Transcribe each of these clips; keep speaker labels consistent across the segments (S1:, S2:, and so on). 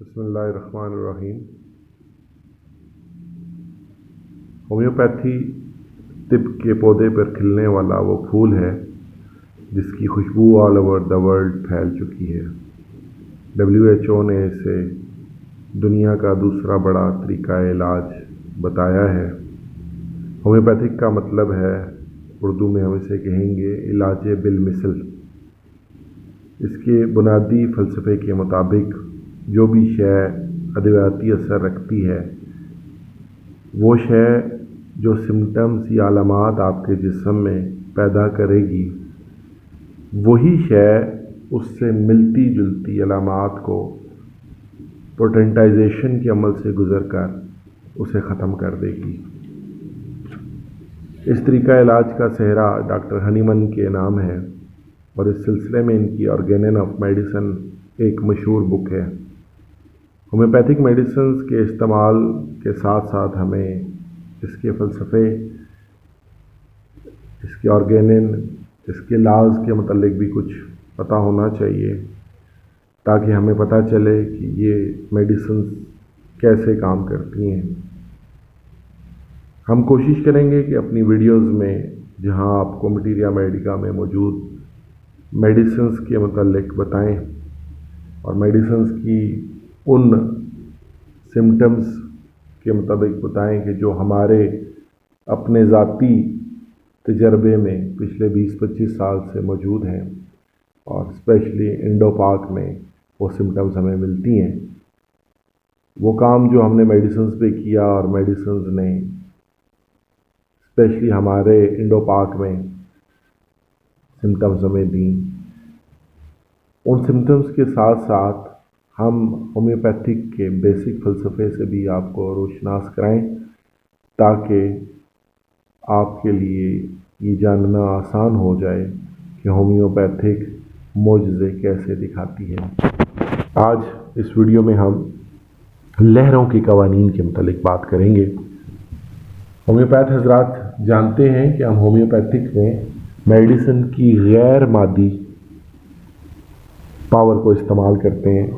S1: بسم اللہ الرحمن الرحیم۔ ہومیوپیتھی طب کے پودے پر کھلنے والا وہ پھول ہے جس کی خوشبو آل اوور دا ورلڈ پھیل چکی ہے۔ WHO نے اسے دنیا کا دوسرا بڑا طریقہ علاج بتایا ہے۔ ہومیوپیتھک کا مطلب ہے، اردو میں ہم اسے کہیں گے، علاج بالمثل۔ اس کے بنیادی فلسفے کے مطابق جو بھی شے ادویاتی اثر رکھتی ہے، وہ شے جو سمٹمز یا علامات آپ کے جسم میں پیدا کرے گی، وہی شے اس سے ملتی جلتی علامات کو پوٹنٹائزیشن کے عمل سے گزر کر اسے ختم کر دے گی۔ اس طریقہ علاج کا سہرا ڈاکٹر ہنیمن کے نام ہے، اور اس سلسلے میں ان کی آرگینن آف میڈیسن ایک مشہور بک ہے۔ ہومیوپیتھک میڈیسنز کے استعمال کے ساتھ ساتھ ہمیں اس کے فلسفے، اس کے آرگینن، اس کے لاز کے متعلق بھی کچھ پتہ ہونا چاہیے، تاکہ ہمیں پتہ چلے کہ یہ میڈیسنز کیسے کام کرتی ہیں۔ ہم کوشش کریں گے کہ اپنی ویڈیوز میں جہاں آپ کو مٹیریا میڈیکا میں موجود میڈیسنز کے متعلق بتائیں، اور میڈیسنز کی ان سمٹمز کے مطابق بتائیں کہ جو ہمارے اپنے ذاتی تجربے میں پچھلے 20-25 سال سے موجود ہیں، اور اسپیشلی انڈو پاک میں وہ سمٹمز ہمیں ملتی ہیں۔ وہ کام جو ہم نے میڈیسنز پہ کیا، اور میڈیسنز نے اسپیشلی ہمارے انڈو پاک میں سمٹمز ہمیں دیں، ان سمٹمز کے ساتھ ساتھ ہم ہومیوپیتھک کے بیسک فلسفے سے بھی آپ کو روشناس کرائیں، تاکہ آپ کے لیے یہ جاننا آسان ہو جائے کہ ہومیوپیتھک معجزے کیسے دکھاتی ہے۔ آج اس ویڈیو میں ہم لہروں کے قوانین کے متعلق بات کریں گے۔ ہومیوپیتھ حضرات جانتے ہیں کہ ہم ہومیوپیتھک میں میڈیسن کی غیر مادی پاور کو استعمال کرتے ہیں۔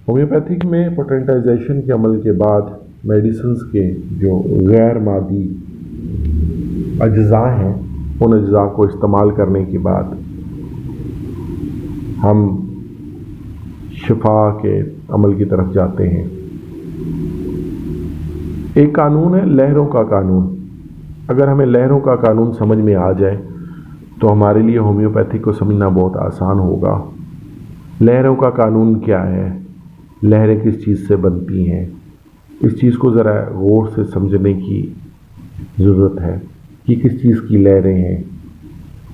S1: ہومیوپیتھک میں پوٹنٹائزیشن کے عمل کے بعد میڈیسنز کے جو غیر مادی اجزاء ہیں، ان اجزاء کو استعمال کرنے کے بعد ہم شفا کے عمل کی طرف جاتے ہیں۔ ایک قانون ہے لہروں کا قانون۔ اگر ہمیں لہروں کا قانون سمجھ میں آ جائے تو ہمارے لیے ہومیوپیتھک کو سمجھنا بہت آسان ہوگا۔ لہروں کا قانون کیا ہے؟ لہریں کس چیز سے بنتی ہیں؟ اس چیز کو ذرا غور سے سمجھنے کی ضرورت ہے کہ کس چیز کی لہریں ہیں۔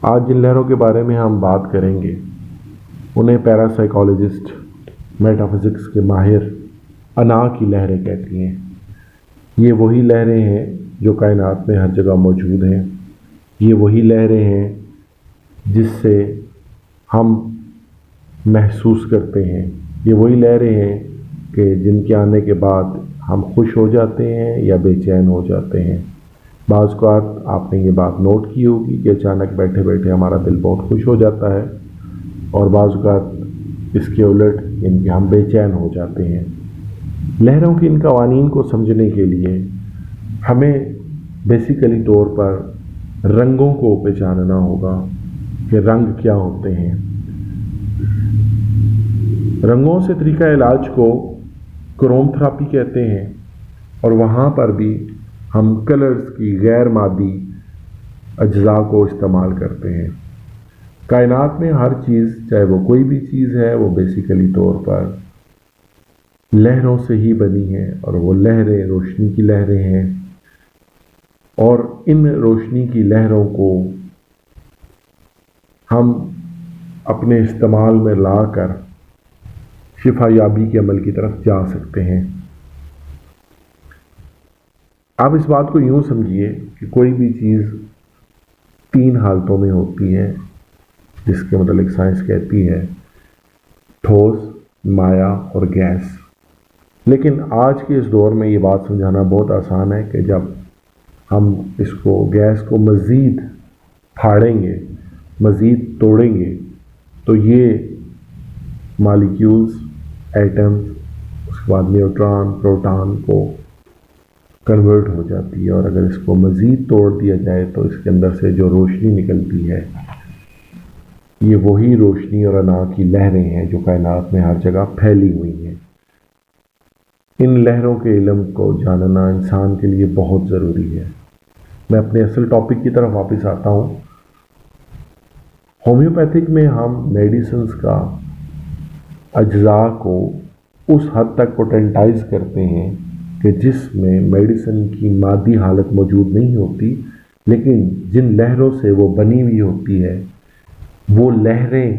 S1: آج جن لہروں کے بارے میں ہم بات کریں گے، انہیں پیرا سائیکالوجسٹ، میٹا فزکس کے ماہر انا کی لہریں کہتی ہیں۔ یہ وہی لہریں ہیں جو کائنات میں ہر جگہ موجود ہیں۔ یہ وہی لہریں ہیں جس سے ہم محسوس کرتے ہیں۔ یہ وہی لہریں ہیں کہ جن کے آنے کے بعد ہم خوش ہو جاتے ہیں یا بے چین ہو جاتے ہیں۔ بعض اوقات آپ نے یہ بات نوٹ کی ہوگی کہ اچانک بیٹھے بیٹھے ہمارا دل بہت خوش ہو جاتا ہے، اور بعض اوقات اس کے الٹ یعنی کہ ہم بے چین ہو جاتے ہیں۔ لہروں کے ان قوانین کو سمجھنے کے لیے ہمیں بیسیکلی طور پر رنگوں کو پہچاننا ہوگا کہ رنگ کیا ہوتے ہیں۔ رنگوں سے طریقہ علاج کو کروم تھراپی کہتے ہیں، اور وہاں پر بھی ہم کلرز کی غیر مادی اجزاء کو استعمال کرتے ہیں۔ کائنات میں ہر چیز، چاہے وہ کوئی بھی چیز ہے، وہ بیسیکلی طور پر لہروں سے ہی بنی ہے، اور وہ لہریں روشنی کی لہریں ہیں، اور ان روشنی کی لہروں کو ہم اپنے استعمال میں لا کر شفا یابی کے عمل کی طرف جا سکتے ہیں۔ آپ اس بات کو یوں سمجھیے کہ کوئی بھی چیز 3 حالتوں میں ہوتی ہے، جس کے متعلق سائنس کہتی ہے ٹھوس، مائع اور گیس۔ لیکن آج کے اس دور میں یہ بات سمجھانا بہت آسان ہے کہ جب ہم اس کو گیس کو مزید پھاڑیں گے، مزید توڑیں گے، تو یہ مالیکیولز، ایٹمز بعد نیوٹران پروٹان کو کنورٹ ہو جاتی ہے، اور اگر اس کو مزید توڑ دیا جائے تو اس کے اندر سے جو روشنی نکلتی ہے یہ وہی روشنی اور انا کی لہریں ہیں جو کائنات میں ہر جگہ پھیلی ہوئی ہیں۔ ان لہروں کے علم کو جاننا انسان کے لیے بہت ضروری ہے۔ میں اپنے اصل ٹاپک کی طرف واپس آتا ہوں۔ ہومیوپیتھک میں ہم میڈیسنز کا اجزاء کو اس حد تک پوٹنٹائز کرتے ہیں کہ جس میں میڈیسن کی مادی حالت موجود نہیں ہوتی، لیکن جن لہروں سے وہ بنی ہوئی ہوتی ہے وہ لہریں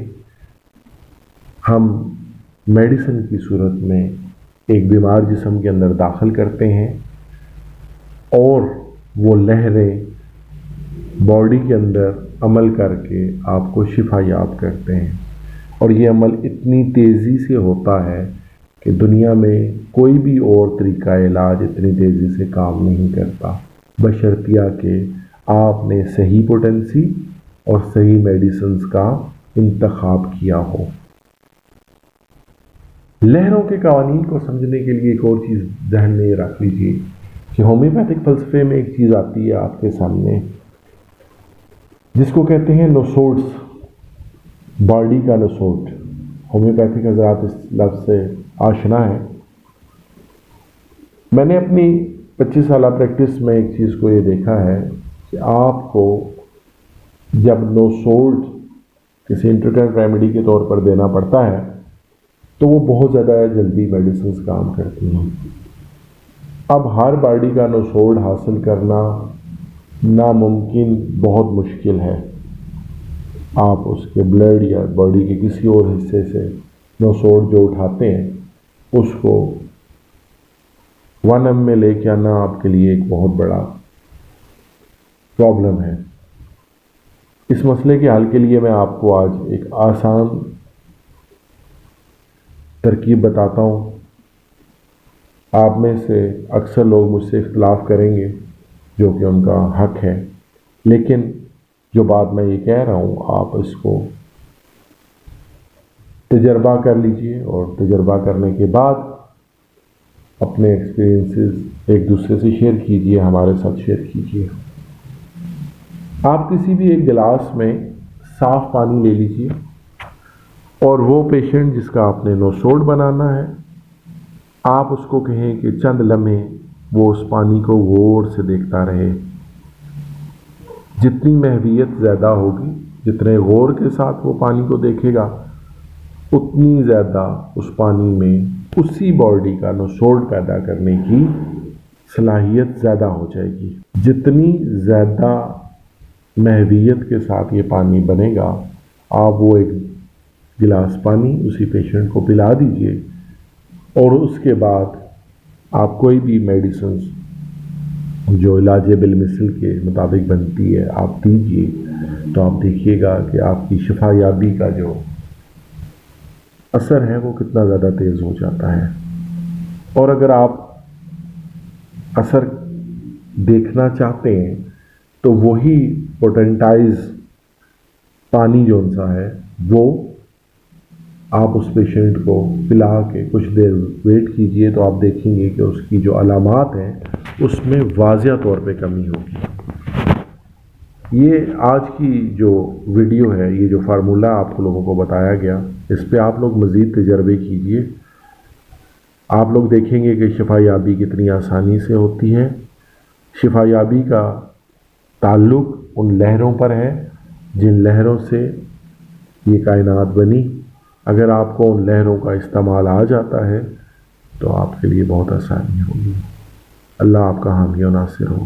S1: ہم میڈیسن کی صورت میں ایک بیمار جسم کے اندر داخل کرتے ہیں، اور وہ لہریں باڈی کے اندر عمل کر کے آپ کو شفا یاب کرتے ہیں۔ اور یہ عمل اتنی تیزی سے ہوتا ہے کہ دنیا میں کوئی بھی اور طریقہ علاج اتنی تیزی سے کام نہیں کرتا، بشرطیہ کہ آپ نے صحیح پوٹنسی اور صحیح میڈیسنز کا انتخاب کیا ہو۔ لہروں کے قوانین کو سمجھنے کے لیے ایک اور چیز ذہن میں رکھ لیجیے کہ ہومیوپیتھک فلسفے میں ایک چیز آتی ہے آپ کے سامنے جس کو کہتے ہیں نوسوڈس، باڈی کا نسوٹ۔ ہومیوپیتھک حضرات اس لفظ سے آشنا ہے۔ میں نے اپنی 25 سالہ پریکٹس میں ایک چیز کو یہ دیکھا ہے کہ آپ کو جب نوسوڈ کسی انٹرٹینٹ ریمیڈی کے طور پر دینا پڑتا ہے تو وہ بہت زیادہ جلدی میڈیسنز کام کرتی ہیں۔ اب ہر باڈی کا نوسوڈ حاصل کرنا ناممکن، بہت مشکل ہے۔ آپ اس کے بلڈ یا باڈی کے کسی اور حصے سے نوسوڈ جو اٹھاتے ہیں اس کو 1 m میں لے کے آنا آپ کے لیے ایک بہت بڑا پرابلم ہے۔ اس مسئلے کے حل کے لیے میں آپ کو آج ایک آسان ترکیب بتاتا ہوں۔ آپ میں سے اکثر لوگ مجھ سے اختلاف کریں گے، جو کہ ان کا حق ہے، لیکن جو بات میں یہ کہہ رہا ہوں آپ اس کو تجربہ کر لیجئے، اور تجربہ کرنے کے بعد اپنے ایکسپیرینسز ایک دوسرے سے شیئر کیجئے، ہمارے ساتھ شیئر کیجئے۔ آپ کسی بھی ایک گلاس میں صاف پانی لے لیجئے، اور وہ پیشنٹ جس کا آپ نے نوسوڈ بنانا ہے آپ اس کو کہیں کہ چند لمحے وہ اس پانی کو غور سے دیکھتا رہے۔ جتنی محویت زیادہ ہوگی، جتنے غور کے ساتھ وہ پانی کو دیکھے گا، اتنی زیادہ اس پانی میں اسی باڈی کا نوسوڈ پیدا کرنے کی صلاحیت زیادہ ہو جائے گی۔ جتنی زیادہ محویت کے ساتھ یہ پانی بنے گا، آپ وہ ایک گلاس پانی اسی پیشنٹ کو پلا دیجئے، اور اس کے بعد آپ کوئی بھی میڈیسنز جو علاج بالمثل کے مطابق بنتی ہے آپ دیجئے، تو آپ دیکھیے گا کہ آپ کی شفا یابی کا جو اثر ہے وہ کتنا زیادہ تیز ہو جاتا ہے۔ اور اگر آپ اثر دیکھنا چاہتے ہیں تو وہی پوٹنٹائز پانی جو سا ہے وہ آپ اس پیشنٹ کو پلا کے کچھ دیر ویٹ کیجئے، تو آپ دیکھیں گے کہ اس کی جو علامات ہیں اس میں واضح طور پہ کمی ہوگی۔ یہ آج کی جو ویڈیو ہے، یہ جو فارمولہ آپ کو لوگوں کو بتایا گیا، اس پہ آپ لوگ مزید تجربے کیجئے۔ آپ لوگ دیکھیں گے کہ شفا یابی کتنی آسانی سے ہوتی ہے۔ شفا یابی کا تعلق ان لہروں پر ہے جن لہروں سے یہ کائنات بنی۔ اگر آپ کو ان لہروں کا استعمال آ جاتا ہے تو آپ کے لیے بہت آسانی ہوگی۔ اللہ آپ کا حامی و ناصر ہو۔